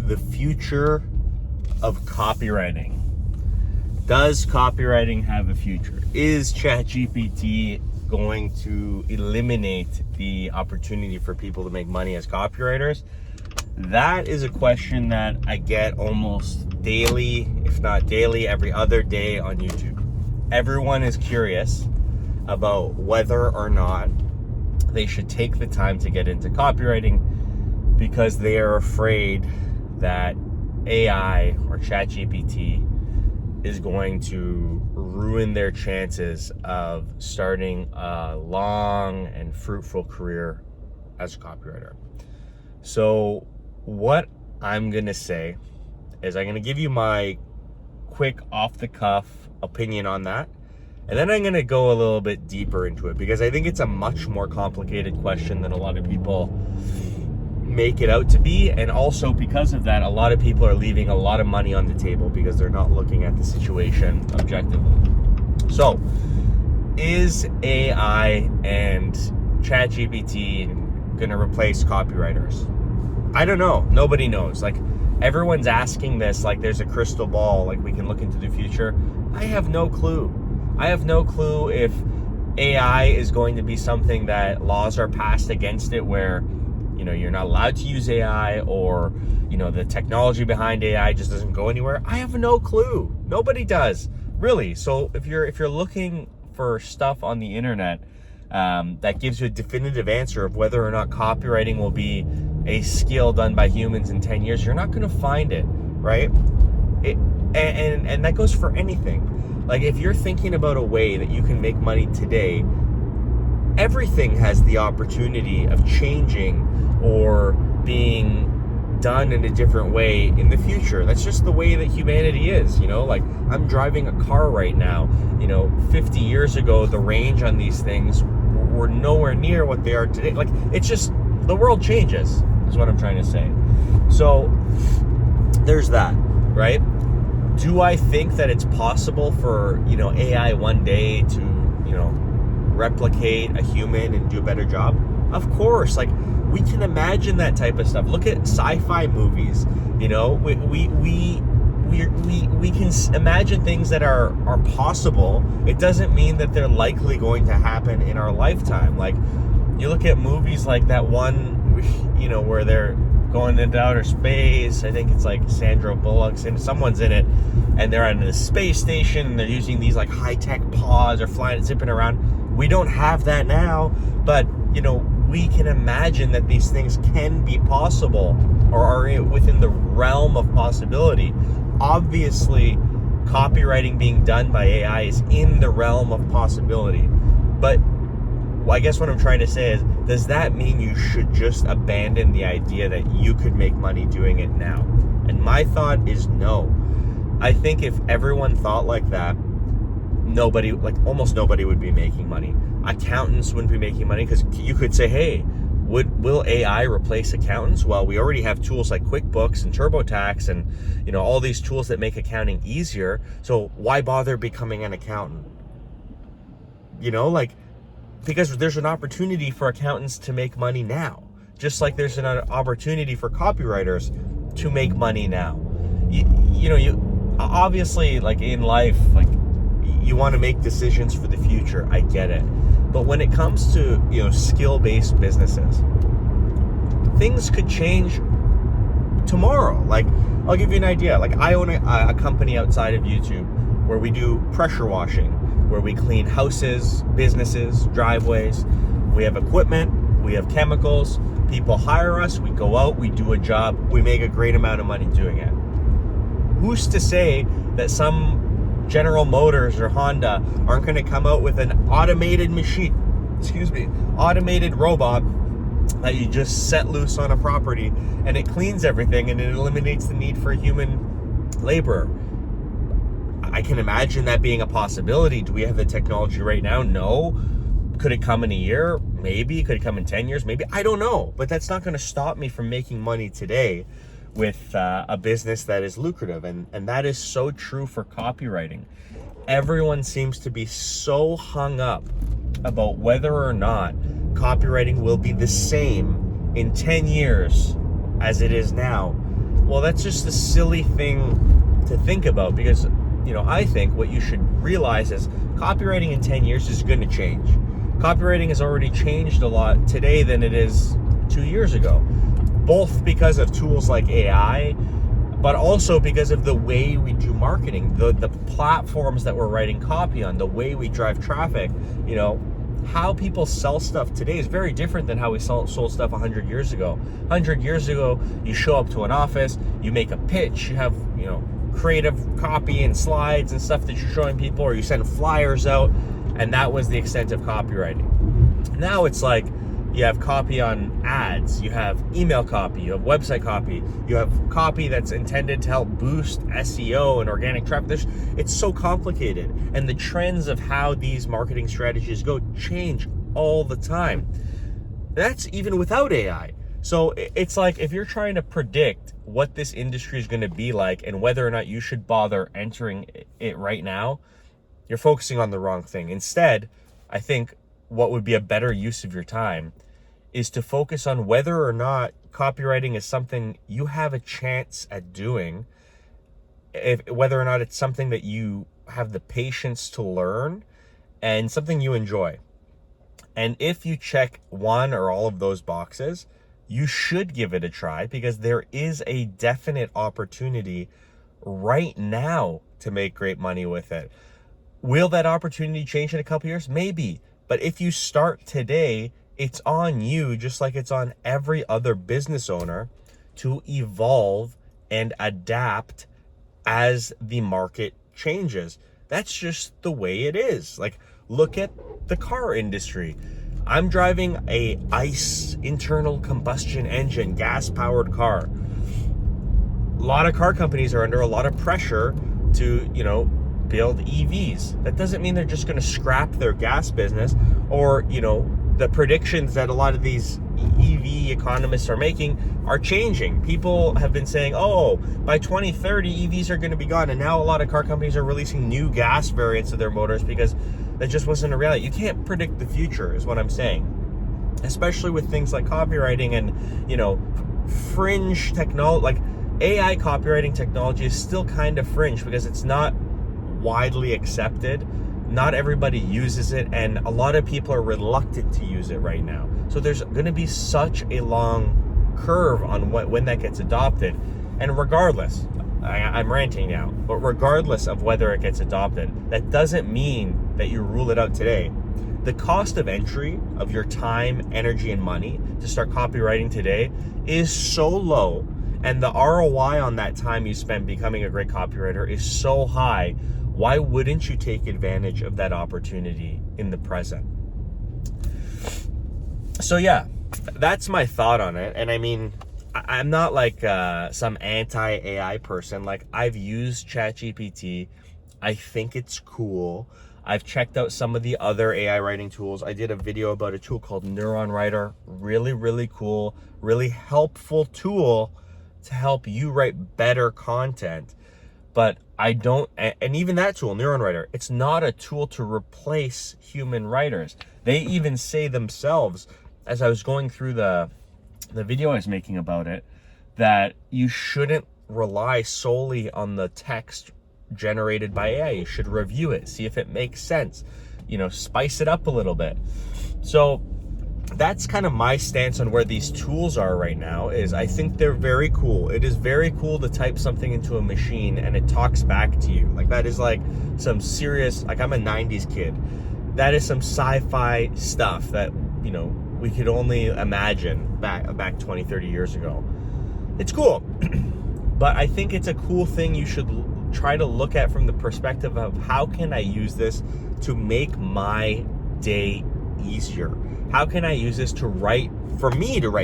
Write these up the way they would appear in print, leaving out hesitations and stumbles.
the future of copywriting. Does copywriting have a future? Is ChatGPT going to eliminate the opportunity for people to make money as copywriters? That is a question that I get almost daily, if not daily, every other day on YouTube. Everyone is curious about whether or not they should take the time to get into copywriting because they are afraid that AI or ChatGPT is going to ruin their chances of starting a long and fruitful career as a copywriter. So what I'm gonna say is I'm gonna give you my quick off-the-cuff opinion on that, and then I'm gonna go a little bit deeper into it because I think it's a much more complicated question than a lot of people make it out to be, and also because of that, a lot of people are leaving a lot of money on the table because they're not looking at the situation objectively. So, is AI and ChatGPT gonna replace copywriters? I don't know. Nobody knows. Like, everyone's asking this like there's a crystal ball, like we can look into the future. I have no clue. I have no clue if AI is going to be something that laws are passed against it where you're not allowed to use AI, or the technology behind AI just doesn't go anywhere. I have no clue. Nobody does, really. So if you're looking for stuff on the internet that gives you a definitive answer of whether or not copywriting will be a skill done by humans in 10 years, you're not going to find it, right? And that goes for anything. Like, if you're thinking about a way that you can make money today, everything has the opportunity of changing or being done in a different way in the future. That's just the way that humanity is, like I'm driving a car right now. 50 years ago, the range on these things were nowhere near what they are today. Like, it's just, the world changes, is what I'm trying to say. So there's that, right? Do I think that it's possible for, AI one day to, replicate a human and do a better job? Of course. Like, we can imagine that type of stuff. Look at sci-fi movies. We can imagine things that are possible. It doesn't mean that they're likely going to happen in our lifetime. Like, you look at movies like that one, where they're going into outer space. I think it's like Sandra Bullock's and someone's in it, and they're on the space station and they're using these like high-tech pods or flying, zipping around. We don't have that now, but we can imagine that these things can be possible or are within the realm of possibility. Obviously, copywriting being done by AI is in the realm of possibility. But I guess what I'm trying to say is, does that mean you should just abandon the idea that you could make money doing it now? And my thought is no. I think if everyone thought like that, almost nobody would be making money. Accountants wouldn't be making money, because you could say, hey, will AI replace accountants? Well, we already have tools like QuickBooks and TurboTax and all these tools that make accounting easier. So why bother becoming an accountant? Because there's an opportunity for accountants to make money now, just like there's an opportunity for copywriters to make money now. You obviously, like in life, like you want to make decisions for the future. I get it. But when it comes to, skill-based businesses, things could change tomorrow. Like, I'll give you an idea. Like, I own a company outside of YouTube where we do pressure washing, where we clean houses, businesses, driveways. We have equipment, we have chemicals, people hire us, we go out, we do a job, we make a great amount of money doing it. Who's to say that some General Motors or Honda aren't going to come out with an automated automated robot that you just set loose on a property and it cleans everything and it eliminates the need for a human laborer? I can imagine that being a possibility. Do we have the technology right now? No. Could it come in a year? Maybe. Could it come in 10 years? Maybe. I don't know. But that's not going to stop me from making money today with a business that is lucrative. And that is so true for copywriting. Everyone seems to be so hung up about whether or not copywriting will be the same in 10 years as it is now. Well, that's just a silly thing to think about, because, I think what you should realize is copywriting in 10 years is going to change. Copywriting has already changed a lot today than it is 2 years ago, both because of tools like AI, but also because of the way we do marketing, the platforms that we're writing copy on, the way we drive traffic. How people sell stuff today is very different than how we sold stuff 100 years ago. 100 years ago, you show up to an office, you make a pitch, you have, creative copy and slides and stuff that you're showing people, or you send flyers out, and that was the extent of copywriting. Now it's like you have copy on ads, you have email copy, you have website copy, you have copy that's intended to help boost SEO and organic traffic. It's so complicated, and the trends of how these marketing strategies go change all the time. That's even without AI. So it's like, if you're trying to predict what this industry is going to be like and whether or not you should bother entering it right now, you're focusing on the wrong thing. Instead, I think what would be a better use of your time is to focus on whether or not copywriting is something you have a chance at doing, whether or not it's something that you have the patience to learn and something you enjoy. And if you check one or all of those boxes, you should give it a try, because there is a definite opportunity right now to make great money with it. Will that opportunity change in a couple years? Maybe. But if you start today, it's on you, just like it's on every other business owner, to evolve and adapt as the market changes. That's just the way it is. Like, look at the car industry. I'm driving a ICE, internal combustion engine, gas-powered car. A lot of car companies are under a lot of pressure to, build EVs. That doesn't mean they're just going to scrap their gas business, or, the predictions that a lot of these EV economists are making are changing. People have been saying, by 2030, EVs are going to be gone. And now a lot of car companies are releasing new gas variants of their motors, because that just wasn't a reality. You can't predict the future, is what I'm saying. Especially with things like copywriting and, fringe technology. Like, AI copywriting technology is still kind of fringe, because it's not widely accepted. Not everybody uses it, and a lot of people are reluctant to use it right now. So there's going to be such a long curve on when that gets adopted. And regardless, I'm ranting now, but regardless of whether it gets adopted, that doesn't mean that you rule it out today. The cost of entry of your time, energy, and money to start copywriting today is so low, and the ROI on that time you spend becoming a great copywriter is so high. Why wouldn't you take advantage of that opportunity in the present? So yeah, that's my thought on it. And I mean, I'm not like some anti-AI person. Like, I've used ChatGPT. I think it's cool. I've checked out some of the other AI writing tools. I did a video about a tool called Neuron Writer. Really, really cool, really helpful tool to help you write better content. But I don't, and even that tool, Neuron Writer, it's not a tool to replace human writers. They even say themselves, as I was going through the video I was making about it, that you shouldn't rely solely on the text generated by AI. You should review it, see if it makes sense, spice it up a little bit. So that's kind of my stance on where these tools are right now. Is I think they're very cool. It is very cool to type something into a machine and it talks back to you. Like, that is like some serious, like, I'm a 90s kid. That is some sci-fi stuff that, we could only imagine back 20, 30 years ago. It's cool. But I think it's a cool thing you should try to look at from the perspective of, how can I use this to make my day easier? How can I use this to write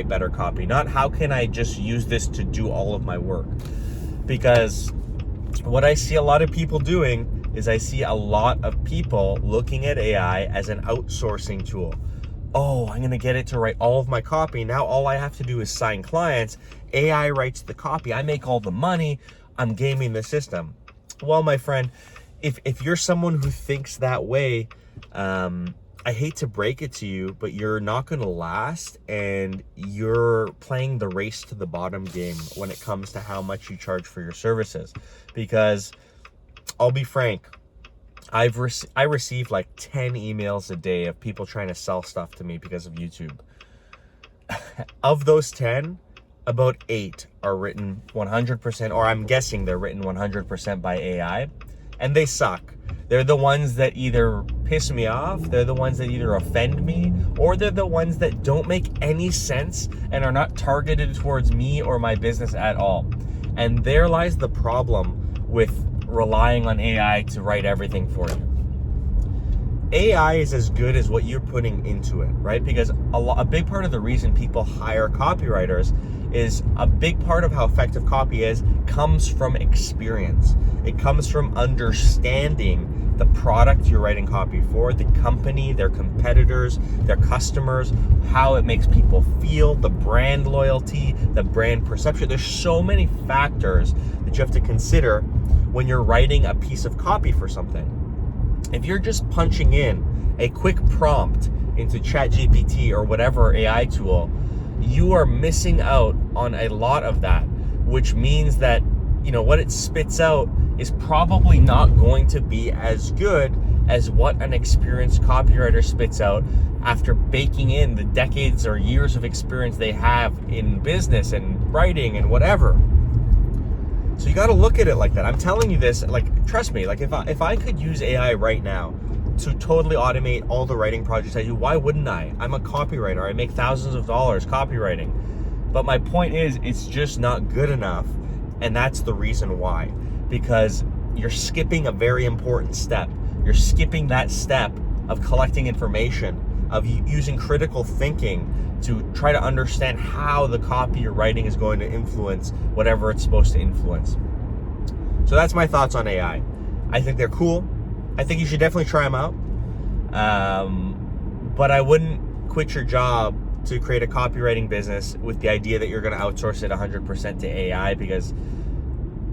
better copy? Not how can I just use this to do all of my work? Because what I see a lot of people doing is I see a lot of people looking at AI as an outsourcing tool. Oh, I'm going to get it to write all of my copy. Now all I have to do is sign clients. AI writes the copy. I make all the money. I'm gaming the system. Well, my friend, if you're someone who thinks that way, I hate to break it to you, but you're not going to last, and you're playing the race to the bottom game when it comes to how much you charge for your services. Because I'll be frank, I receive like 10 emails a day of people trying to sell stuff to me because of YouTube. Of those 10, about 8 are written 100%, or I'm guessing they're written 100% by AI, and they suck. They're the ones that either piss me off, they're the ones that either offend me, or they're the ones that don't make any sense and are not targeted towards me or my business at all. And there lies the problem with relying on AI to write everything for you. AI is as good as what you're putting into it, right? Because a big part of the reason people hire copywriters is a big part of how effective copy is comes from experience. It comes from understanding the product you're writing copy for, the company, their competitors, their customers, how it makes people feel, the brand loyalty, the brand perception. There's so many factors that you have to consider when you're writing a piece of copy for something. If you're just punching in a quick prompt into ChatGPT or whatever AI tool, you are missing out on a lot of that, which means that, you know, what it spits out is probably not going to be as good as what an experienced copywriter spits out after baking in the decades or years of experience they have in business and writing and whatever. So you got to look at it like that. I'm telling you this, like, trust me, like if I could use AI right now to totally automate all the writing projects I do, why wouldn't I? I'm a copywriter. I make thousands of dollars copywriting. But my point is, it's just not good enough. And that's the reason why. Because you're skipping a very important step. You're skipping that step of collecting information, of using critical thinking to try to understand how the copy you're writing is going to influence whatever it's supposed to influence. So that's my thoughts on AI. I think they're cool. I think you should definitely try them out. But I wouldn't quit your job to create a copywriting business with the idea that you're going to outsource it 100% to AI, because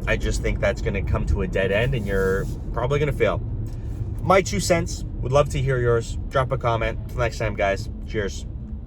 I just think that's going to come to a dead end and you're probably going to fail. My 2 cents. Would love to hear yours. Drop a comment. Till next time, guys. Cheers.